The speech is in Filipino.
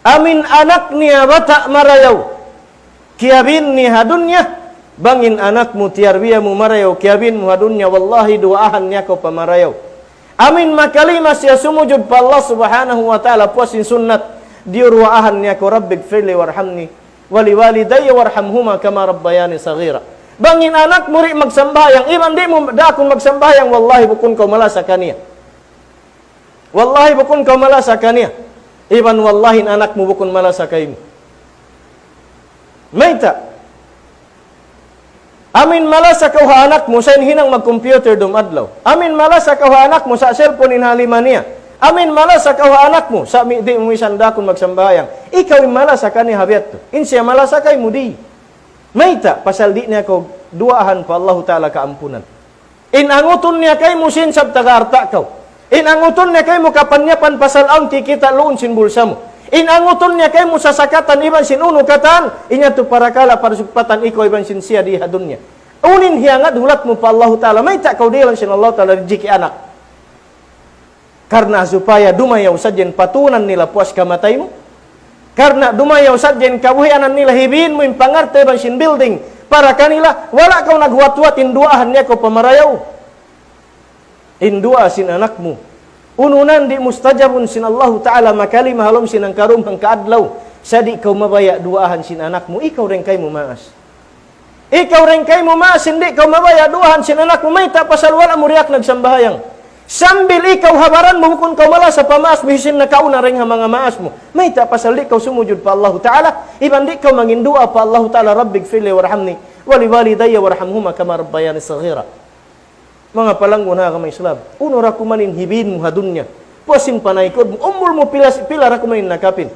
Amin anak niya bata marayaw. Kiabin ni hadunya. Bangin anakmu tiarbiya mu marayaw. Kiabin mu hadunya. Wallahi duaahan niya ko pamarayaw. Amin makalima siya sumujud pa Allah subhanahu wa ta'ala. Puasin sunnat. Diurwaahan niya ko. Rabbig firli warhamni. Waliwalidayya warhamhuma kama rabbayani saghira. Bangin anak muri magsambayang. Iban di mo dakon magsambayang. Wallahi bukun kau malasa kaniya. Wallahi bukun kau malasa kaniya. Iban wallahi anak mo bukun malasa kayo. Mayta. Amin malasa kau ha anak mo sa hinang mag-computer dumadlaw. Amin malasa kau ha anak mo sa cellphone inhalima niya. Amin malasa kau ha anak mo sa di mo isandakon magsambayang. Ikaw malasa kaniya habiat to. Insya malasa kay mo di. Mayta, pasal di niya ko duahan pa Allah Ta'ala kaampunan. Inanguton niya kay mo sinsab tagarta kau. Inanguton niya kay mo kapanyapan pasal ang kikita loon sin bulsa mo. Inanguton niya kay mo sasakatan iban sin uno katan. Inya to para kala para sukpatan ikaw iban sin siya di hadun niya. Unin hiyangat hulat mo pa Allah Ta'ala. Mayta kau dilan sin Allah Ta'ala rijiki anak. Karena supaya dumayaw sadyan patunan nila puas kamatay mo. Karena dumayaw sadyan kabuhianan nila hibin mo yung pangarte bang sin building para kanila wala kau naghuat-huat induahan niya ko pamarayaw. Indua sin anak mo. Ununan di mustajabun sin Allah Ta'ala makali mahalom sin ang karum hang kaadlaw. Sadi kau mabaya duahan sin anak mo. Ikaw rin kay mo maas. Ikaw rin kay mo maas. Hindi kau mabaya duahan sin anak mo. May tapasal wala mo riyak nagsambahayang. Sambil ikaw habaran mo kung kau mala sa pamaas bihisin na kauna rin ang mga maas mo. May tapasal di kau sumujud pa Allah Ta'ala. Iban di kau mangindua pa Allah Ta'ala. Rabbig firli warhamni. Waliwalidayya warhamhuma kama rabbayani saghira. Mga palanggon ha kamay Islam. Uno ra kumanin hibin mo hadunya. Puasin panaykod mo. Umul mo pila ra kumanin nakapin.